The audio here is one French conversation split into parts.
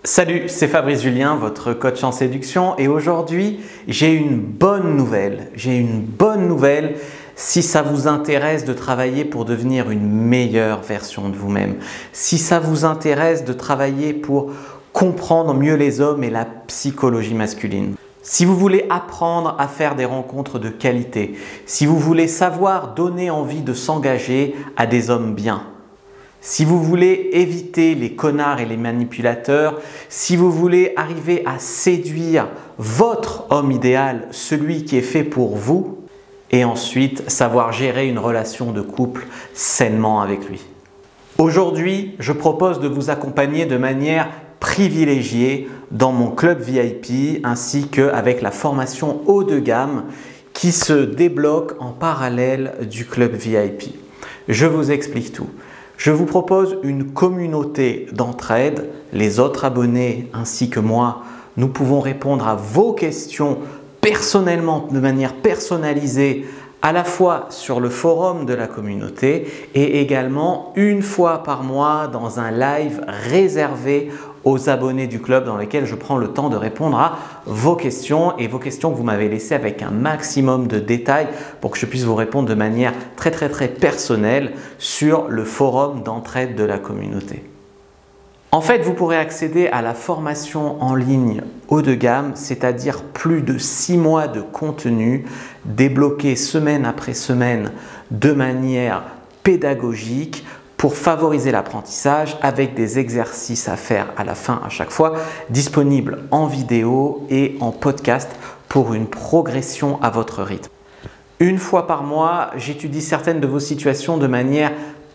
Salut, c'est Fabrice Julien, votre coach en séduction et aujourd'hui, j'ai une bonne nouvelle. Si ça vous intéresse de travailler pour devenir une meilleure version de vous-même, si ça vous intéresse de travailler pour comprendre mieux les hommes et la psychologie masculine, si vous voulez apprendre à faire des rencontres de qualité, si vous voulez savoir donner envie de s'engager à des hommes bien, si vous voulez éviter les connards et les manipulateurs, si vous voulez arriver à séduire votre homme idéal, celui qui est fait pour vous, et ensuite savoir gérer une relation de couple sainement avec lui. Aujourd'hui, je propose de vous accompagner de manière privilégiée dans mon club VIP ainsi qu'avec la formation haut de gamme qui se débloque en parallèle du club VIP. Je vous explique tout. Je vous propose une communauté d'entraide. Les autres abonnés ainsi que moi, nous pouvons répondre à vos questions personnellement, de manière personnalisée, à la fois sur le forum de la communauté et également une fois par mois dans un live réservé aux abonnés du club dans lequel je prends le temps de répondre à vos questions et vos questions que vous m'avez laissées avec un maximum de détails pour que je puisse vous répondre de manière très personnelle sur le forum d'entraide de la communauté. En fait, vous pourrez accéder à la formation en ligne haut de gamme, c'est-à-dire plus de 6 mois de contenu débloqué semaine après semaine de manière pédagogique pour favoriser l'apprentissage avec des exercices à faire à la fin à chaque fois, disponibles en vidéo et en podcast pour une progression à votre rythme. Une fois par mois, j'étudie certaines de vos situations de manière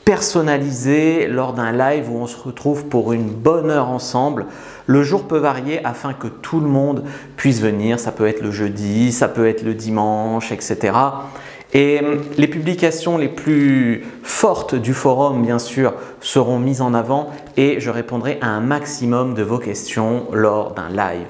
personnalisée lors d'un live où on se retrouve pour une bonne heure ensemble. Le jour peut varier afin que tout le monde puisse venir. Ça peut être le jeudi, ça peut être le dimanche, etc. Et les publications les plus fortes du forum, bien sûr, seront mises en avant et je répondrai à un maximum de vos questions lors d'un live.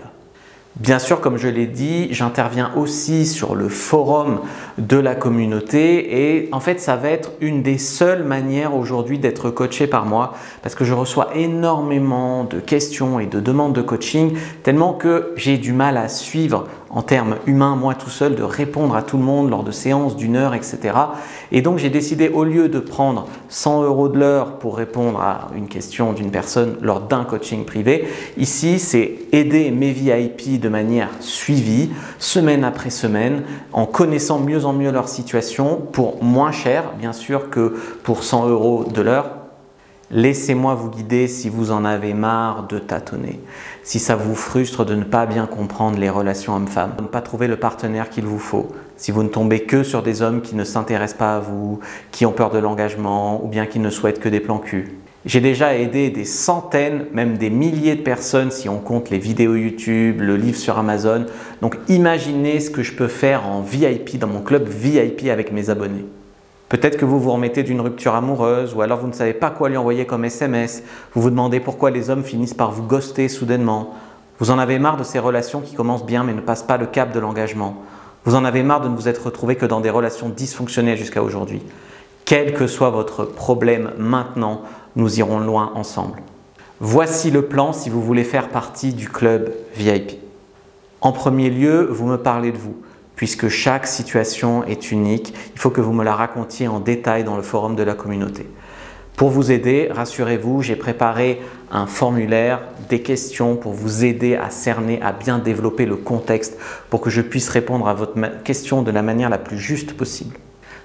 Bien sûr, comme je l'ai dit, j'interviens aussi sur le forum de la communauté et en fait, ça va être une des seules manières aujourd'hui d'être coaché par moi parce que je reçois énormément de questions et de demandes de coaching tellement que j'ai du mal à suivre en termes humains, moi tout seul, de répondre à tout le monde lors de séances d'une heure, etc. Et donc, j'ai décidé au lieu de prendre 100 € de l'heure pour répondre à une question d'une personne lors d'un coaching privé, ici, c'est aider mes VIP de manière suivie, semaine après semaine, en connaissant mieux en mieux leur situation pour moins cher, bien sûr, que pour 100 € de l'heure. Laissez-moi vous guider si vous en avez marre de tâtonner, si ça vous frustre de ne pas bien comprendre les relations hommes-femmes, de ne pas trouver le partenaire qu'il vous faut, si vous ne tombez que sur des hommes qui ne s'intéressent pas à vous, qui ont peur de l'engagement ou bien qui ne souhaitent que des plans cul. J'ai déjà aidé des centaines, même des milliers de personnes si on compte les vidéos YouTube, le livre sur Amazon. Donc imaginez ce que je peux faire en VIP, dans mon club VIP avec mes abonnés. Peut-être que vous vous remettez d'une rupture amoureuse ou alors vous ne savez pas quoi lui envoyer comme SMS. Vous vous demandez pourquoi les hommes finissent par vous ghoster soudainement. Vous en avez marre de ces relations qui commencent bien mais ne passent pas le cap de l'engagement. Vous en avez marre de ne vous être retrouvé que dans des relations dysfonctionnelles jusqu'à aujourd'hui. Quel que soit votre problème maintenant, nous irons loin ensemble. Voici le plan si vous voulez faire partie du club VIP. En premier lieu, vous me parlez de vous. Puisque chaque situation est unique, il faut que vous me la racontiez en détail dans le forum de la communauté. Pour vous aider, rassurez-vous, j'ai préparé un formulaire, des questions pour vous aider à cerner, à bien développer le contexte pour que je puisse répondre à votre question de la manière la plus juste possible.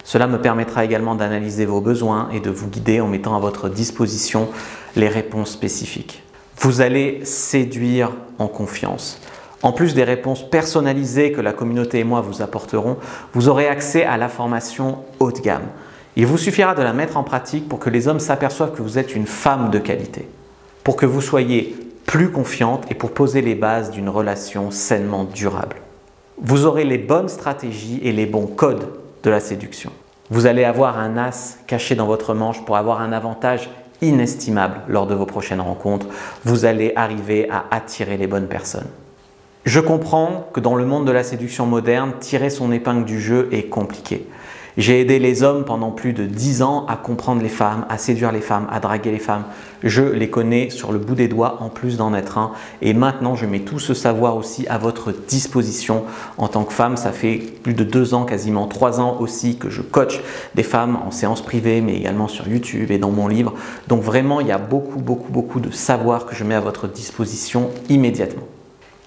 Cela me permettra également d'analyser vos besoins et de vous guider en mettant à votre disposition les réponses spécifiques. Vous allez séduire en confiance. En plus des réponses personnalisées que la communauté et moi vous apporterons, vous aurez accès à la formation haut de gamme. Il vous suffira de la mettre en pratique pour que les hommes s'aperçoivent que vous êtes une femme de qualité, pour que vous soyez plus confiante et pour poser les bases d'une relation sainement durable. Vous aurez les bonnes stratégies et les bons codes de la séduction. Vous allez avoir un as caché dans votre manche pour avoir un avantage inestimable lors de vos prochaines rencontres. Vous allez arriver à attirer les bonnes personnes. Je comprends que dans le monde de la séduction moderne, tirer son épingle du jeu est compliqué. J'ai aidé les hommes pendant plus de 10 ans à comprendre les femmes, à séduire les femmes, à draguer les femmes. Je les connais sur le bout des doigts en plus d'en être un. Et maintenant, je mets tout ce savoir aussi à votre disposition en tant que femme. Ça fait plus de 2 ans, quasiment 3 ans aussi que je coach des femmes en séance privée, mais également sur YouTube et dans mon livre. Donc vraiment, il y a beaucoup de savoir que je mets à votre disposition immédiatement.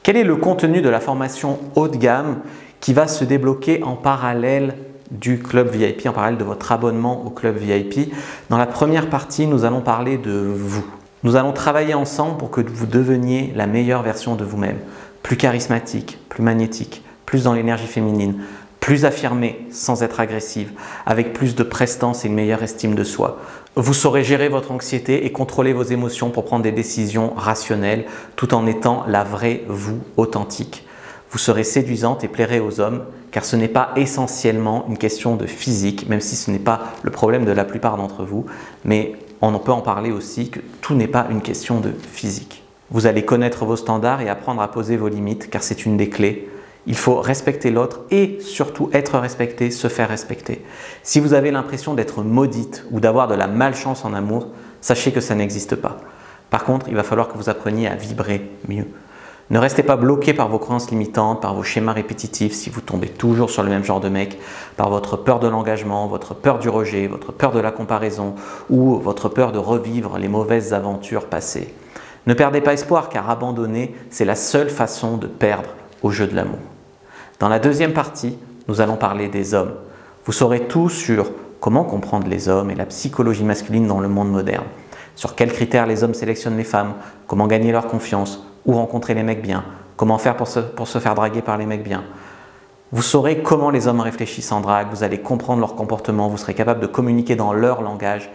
Quel est le contenu de la formation haut de gamme qui va se débloquer en parallèle du club VIP, en parallèle de votre abonnement au club VIP? Dans la première partie, nous allons parler de vous. Nous allons travailler ensemble pour que vous deveniez la meilleure version de vous-même, plus charismatique, plus magnétique, plus dans l'énergie féminine, plus affirmée sans être agressive, avec plus de prestance et une meilleure estime de soi. Vous saurez gérer votre anxiété et contrôler vos émotions pour prendre des décisions rationnelles tout en étant la vraie vous authentique. Vous serez séduisante et plairez aux hommes car ce n'est pas essentiellement une question de physique, même si ce n'est pas le problème de la plupart d'entre vous, mais on peut en parler aussi que tout n'est pas une question de physique. Vous allez connaître vos standards et apprendre à poser vos limites car c'est une des clés. Il faut respecter l'autre et surtout être respecté, se faire respecter. Si vous avez l'impression d'être maudite ou d'avoir de la malchance en amour, sachez que ça n'existe pas. Par contre, il va falloir que vous appreniez à vibrer mieux. Ne restez pas bloqué par vos croyances limitantes, par vos schémas répétitifs si vous tombez toujours sur le même genre de mec, par votre peur de l'engagement, votre peur du rejet, votre peur de la comparaison ou votre peur de revivre les mauvaises aventures passées. Ne perdez pas espoir car abandonner, c'est la seule façon de perdre au jeu de l'amour. Dans la deuxième partie, nous allons parler des hommes. Vous saurez tout sur comment comprendre les hommes et la psychologie masculine dans le monde moderne, sur quels critères les hommes sélectionnent les femmes, comment gagner leur confiance, où rencontrer les mecs bien, comment faire pour se faire draguer par les mecs bien. Vous saurez comment les hommes réfléchissent en drague, vous allez comprendre leur comportement, vous serez capable de communiquer dans leur langage.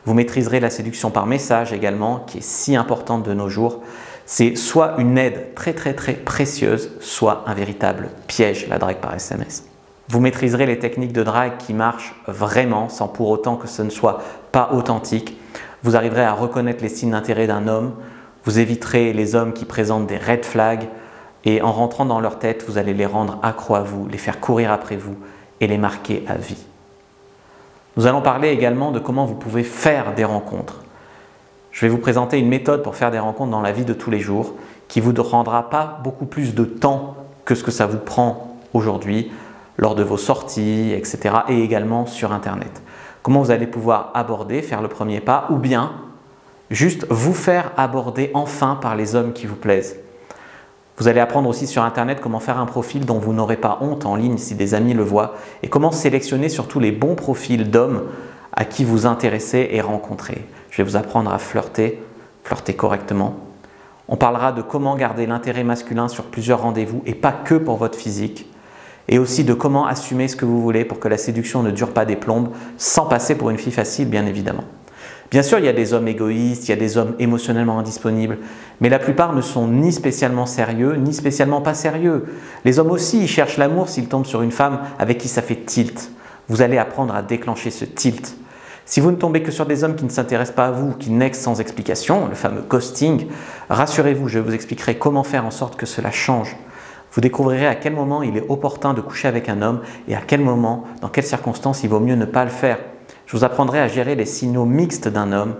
Vous maîtriserez la séduction par message également, qui est si importante de nos jours. C'est soit une aide très précieuse, soit un véritable piège, la drague par SMS. Vous maîtriserez les techniques de drague qui marchent vraiment, sans pour autant que ce ne soit pas authentique. Vous arriverez à reconnaître les signes d'intérêt d'un homme. Vous éviterez les hommes qui présentent des red flags et en rentrant dans leur tête, vous allez les rendre accros à vous, les faire courir après vous et les marquer à vie. Nous allons parler également de comment vous pouvez faire des rencontres. Je vais vous présenter une méthode pour faire des rencontres dans la vie de tous les jours qui vous ne prendra pas beaucoup plus de temps que ce que ça vous prend aujourd'hui lors de vos sorties, etc. et également sur Internet. Comment vous allez pouvoir aborder, faire le premier pas ou bien juste vous faire aborder enfin par les hommes qui vous plaisent. Vous allez apprendre aussi sur Internet comment faire un profil dont vous n'aurez pas honte en ligne si des amis le voient et comment sélectionner surtout les bons profils d'hommes à qui vous intéressez et rencontrer. Je vais vous apprendre à flirter correctement. On parlera de comment garder l'intérêt masculin sur plusieurs rendez-vous et pas que pour votre physique. Et aussi de comment assumer ce que vous voulez pour que la séduction ne dure pas des plombes sans passer pour une fille facile bien évidemment. Bien sûr, il y a des hommes égoïstes, il y a des hommes émotionnellement indisponibles, mais la plupart ne sont ni spécialement sérieux, ni spécialement pas sérieux. Les hommes aussi, ils cherchent l'amour s'ils tombent sur une femme avec qui ça fait tilt. Vous allez apprendre à déclencher ce tilt. Si vous ne tombez que sur des hommes qui ne s'intéressent pas à vous, qui nexent sans explication, le fameux ghosting, rassurez-vous, je vous expliquerai comment faire en sorte que cela change. Vous découvrirez à quel moment il est opportun de coucher avec un homme et à quel moment, dans quelles circonstances, il vaut mieux ne pas le faire. Je vous apprendrai à gérer les signaux mixtes d'un homme.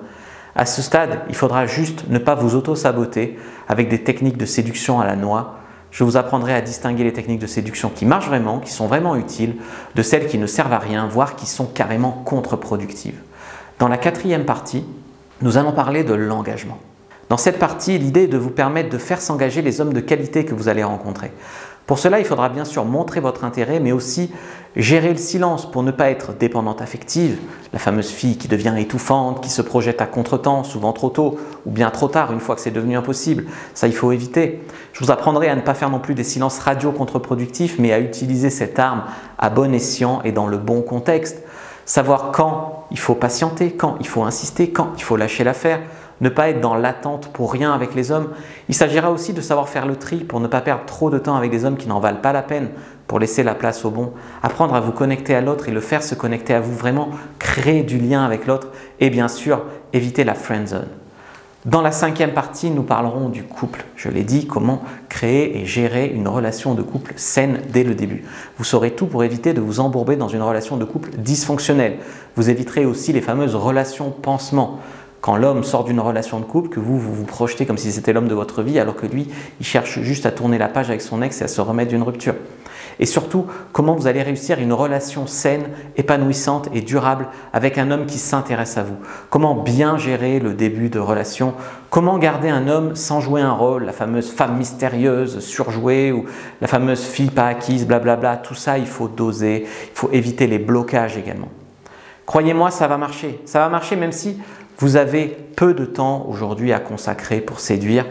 À ce stade, il faudra juste ne pas vous auto-saboter avec des techniques de séduction à la noix. Je vous apprendrai à distinguer les techniques de séduction qui marchent vraiment, qui sont vraiment utiles, de celles qui ne servent à rien, voire qui sont carrément contre-productives. Dans la quatrième partie, nous allons parler de l'engagement. Dans cette partie, l'idée est de vous permettre de faire s'engager les hommes de qualité que vous allez rencontrer. Pour cela, il faudra bien sûr montrer votre intérêt, mais aussi gérer le silence pour ne pas être dépendante affective, la fameuse fille qui devient étouffante, qui se projette à contretemps, souvent trop tôt, ou bien trop tard, une fois que c'est devenu impossible. Ça, il faut éviter. Je vous apprendrai à ne pas faire non plus des silences radio contre-productifs, mais à utiliser cette arme à bon escient et dans le bon contexte. Savoir quand il faut patienter, quand il faut insister, quand il faut lâcher l'affaire. Ne pas être dans l'attente pour rien avec les hommes. Il s'agira aussi de savoir faire le tri pour ne pas perdre trop de temps avec des hommes qui n'en valent pas la peine, pour laisser la place au bon. Apprendre à vous connecter à l'autre et le faire se connecter à vous, vraiment créer du lien avec l'autre et bien sûr éviter la friend zone. Dans la 5e partie, nous parlerons du couple. Je l'ai dit, comment créer et gérer une relation de couple saine dès le début. Vous saurez tout pour éviter de vous embourber dans une relation de couple dysfonctionnelle. Vous éviterez aussi les fameuses relations pansement. Quand l'homme sort d'une relation de couple, que vous vous projetez comme si c'était l'homme de votre vie, alors que lui, il cherche juste à tourner la page avec son ex et à se remettre d'une rupture. Et surtout, comment vous allez réussir une relation saine, épanouissante et durable avec un homme qui s'intéresse à vous. Comment bien gérer le début de relation. Comment garder un homme sans jouer un rôle, la fameuse femme mystérieuse, surjouée, ou la fameuse fille pas acquise, blablabla. Tout ça, il faut doser, il faut éviter les blocages également. Croyez-moi, ça va marcher. Ça va marcher même si vous avez peu de temps aujourd'hui à consacrer pour séduire.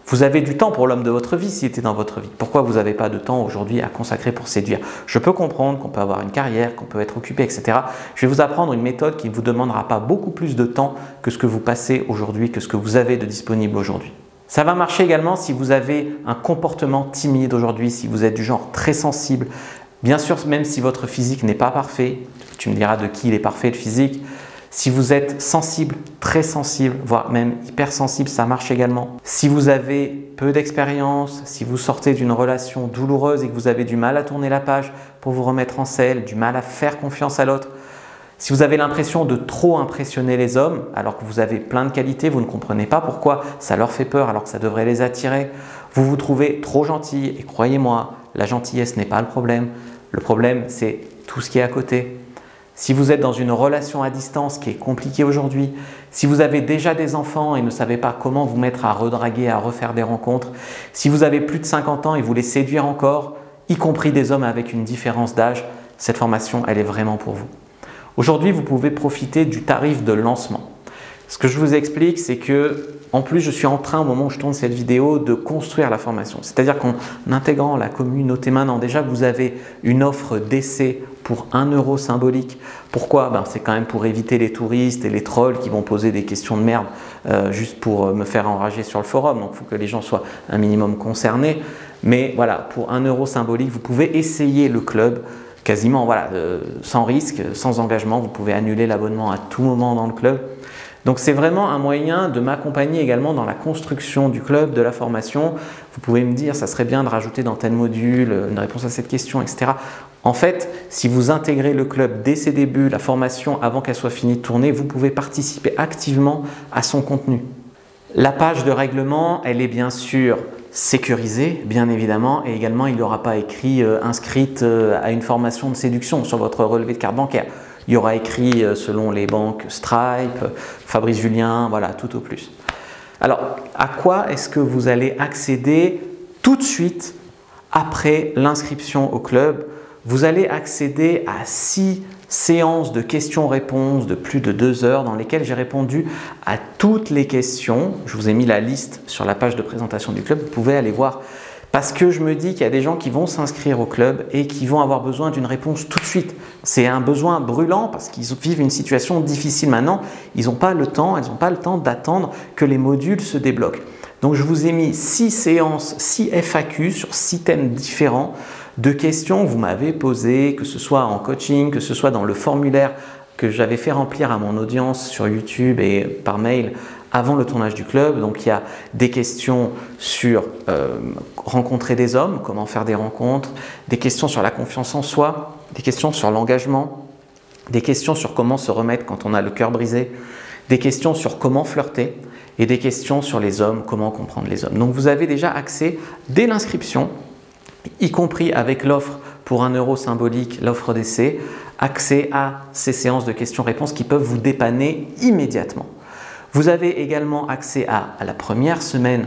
Vous avez du temps pour l'homme de votre vie s'il était dans votre vie. Pourquoi vous n'avez pas de temps aujourd'hui à consacrer pour séduire? Je peux comprendre qu'on peut avoir une carrière, qu'on peut être occupé, etc. Je vais vous apprendre une méthode qui ne vous demandera pas beaucoup plus de temps que ce que vous passez aujourd'hui, que ce que vous avez de disponible aujourd'hui. Ça va marcher également si vous avez un comportement timide aujourd'hui, si vous êtes du genre très sensible. Bien sûr, même si votre physique n'est pas parfait, tu me diras de qui il est parfait le physique. Si vous êtes sensible, très sensible, voire même hypersensible, ça marche également. Si vous avez peu d'expérience, si vous sortez d'une relation douloureuse et que vous avez du mal à tourner la page pour vous remettre en selle, du mal à faire confiance à l'autre, si vous avez l'impression de trop impressionner les hommes alors que vous avez plein de qualités, vous ne comprenez pas pourquoi ça leur fait peur alors que ça devrait les attirer, vous vous trouvez trop gentil et croyez-moi, la gentillesse n'est pas le problème c'est tout ce qui est à côté. Si vous êtes dans une relation à distance qui est compliquée aujourd'hui, si vous avez déjà des enfants et ne savez pas comment vous mettre à redraguer, à refaire des rencontres, si vous avez plus de 50 ans et vous voulez séduire encore, y compris des hommes avec une différence d'âge, cette formation, elle est vraiment pour vous. Aujourd'hui, vous pouvez profiter du tarif de lancement. Ce que je vous explique, c'est que, en plus, je suis en train, au moment où je tourne cette vidéo, de construire la formation. C'est-à-dire qu'en intégrant la communauté maintenant, déjà, vous avez une offre d'essai pour 1 € symbolique. Pourquoi? C'est quand même pour éviter les touristes et les trolls qui vont poser des questions de merde juste pour me faire enrager sur le forum. Donc, il faut que les gens soient un minimum concernés. Mais voilà, pour 1 € symbolique, vous pouvez essayer le club quasiment sans risque, sans engagement. Vous pouvez annuler l'abonnement à tout moment dans le club. Donc c'est vraiment un moyen de m'accompagner également dans la construction du club, de la formation. Vous pouvez me dire, ça serait bien de rajouter dans tel module une réponse à cette question, etc. En fait, si vous intégrez le club dès ses débuts, la formation avant qu'elle soit finie de tourner, vous pouvez participer activement à son contenu. La page de règlement, elle est bien sûr sécurisée, bien évidemment, et également il n'y aura pas écrit inscrite à une formation de séduction sur votre relevé de carte bancaire. Il y aura écrit selon les banques Stripe, Fabrice Julien, voilà, tout au plus. Alors, à quoi est-ce que vous allez accéder tout de suite après l'inscription au club? Vous allez accéder à 6 séances de questions-réponses de plus de 2 heures dans lesquelles j'ai répondu à toutes les questions. Je vous ai mis la liste sur la page de présentation du club, vous pouvez aller voir. Parce que je me dis qu'il y a des gens qui vont s'inscrire au club et qui vont avoir besoin d'une réponse tout de suite. C'est un besoin brûlant parce qu'ils vivent une situation difficile maintenant. Ils n'ont pas le temps, elles n'ont pas le temps d'attendre que les modules se débloquent. Donc je vous ai mis 6 séances, 6 FAQ sur 6 thèmes différents de questions que vous m'avez posées, que ce soit en coaching, que ce soit dans le formulaire que j'avais fait remplir à mon audience sur YouTube et par mail avant le tournage du club. Donc il y a des questions sur rencontrer des hommes, comment faire des rencontres, des questions sur la confiance en soi, des questions sur l'engagement, des questions sur comment se remettre quand on a le cœur brisé, des questions sur comment flirter et des questions sur les hommes, comment comprendre les hommes. Donc vous avez déjà accès dès l'inscription, y compris avec l'offre pour 1 € symbolique, l'offre d'essai, accès à ces séances de questions-réponses qui peuvent vous dépanner immédiatement. Vous avez également accès à la première semaine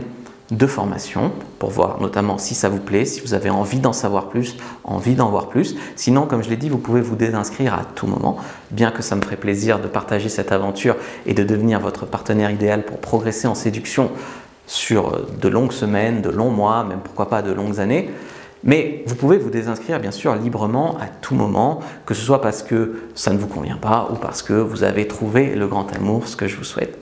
de formation pour voir notamment si ça vous plaît, si vous avez envie d'en savoir plus, envie d'en voir plus. Sinon, comme je l'ai dit, vous pouvez vous désinscrire à tout moment, bien que ça me ferait plaisir de partager cette aventure et de devenir votre partenaire idéal pour progresser en séduction sur de longues semaines, de longs mois, même pourquoi pas de longues années. Mais vous pouvez vous désinscrire bien sûr librement à tout moment, que ce soit parce que ça ne vous convient pas ou parce que vous avez trouvé le grand amour, ce que je vous souhaite.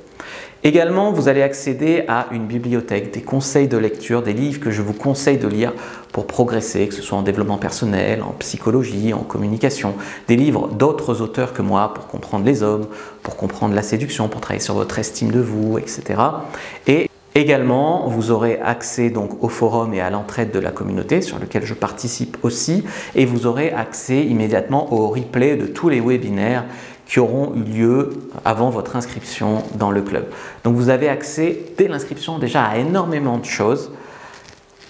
Également, vous allez accéder à une bibliothèque, des conseils de lecture, des livres que je vous conseille de lire pour progresser, que ce soit en développement personnel, en psychologie, en communication, des livres d'autres auteurs que moi pour comprendre les hommes, pour comprendre la séduction, pour travailler sur votre estime de vous, etc. Et également, vous aurez accès donc au forum et à l'entraide de la communauté sur lequel je participe aussi, et vous aurez accès immédiatement au replay de tous les webinaires qui auront eu lieu avant votre inscription dans le club. Donc vous avez accès dès l'inscription déjà à énormément de choses.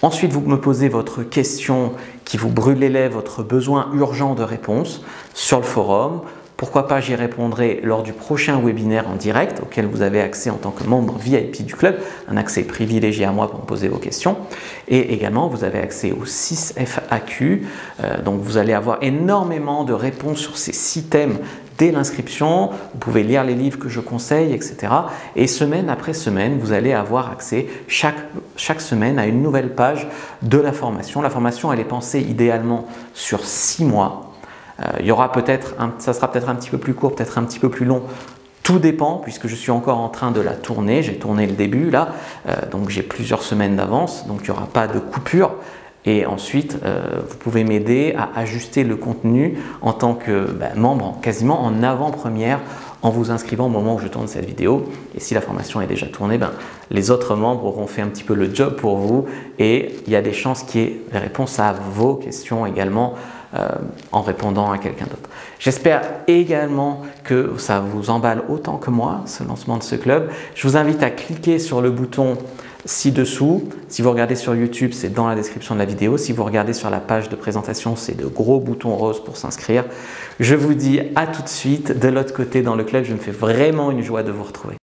Ensuite, vous me posez votre question qui vous brûle les lèvres, votre besoin urgent de réponse sur le forum. Pourquoi pas, j'y répondrai lors du prochain webinaire en direct auquel vous avez accès en tant que membre VIP du club, un accès privilégié à moi pour me poser vos questions. Et également, vous avez accès aux 6 FAQ. Donc vous allez avoir énormément de réponses sur ces 6 thèmes dès l'inscription. Vous pouvez lire les livres que je conseille, etc. Et semaine après semaine, vous allez avoir accès chaque semaine à une nouvelle page de la formation. La formation, elle est pensée idéalement sur 6 mois. Il y aura ça sera peut-être un petit peu plus court, peut-être un petit peu plus long. Tout dépend, puisque je suis encore en train de la tourner. J'ai tourné le début là, donc j'ai plusieurs semaines d'avance, donc il n'y aura pas de coupure. Et ensuite, vous pouvez m'aider à ajuster le contenu en tant que membre, quasiment en avant-première, en vous inscrivant au moment où je tourne cette vidéo. Et si la formation est déjà tournée, les autres membres auront fait un petit peu le job pour vous, et il y a des chances qu'il y ait des réponses à vos questions également en répondant à quelqu'un d'autre. J'espère également que ça vous emballe autant que moi, ce lancement de ce club. Je vous invite à cliquer sur le bouton ci-dessous. Si vous regardez sur YouTube, c'est dans la description de la vidéo. Si vous regardez sur la page de présentation, c'est de gros boutons roses pour s'inscrire. Je vous dis à tout de suite de l'autre côté dans le club. Je me fais vraiment une joie de vous retrouver.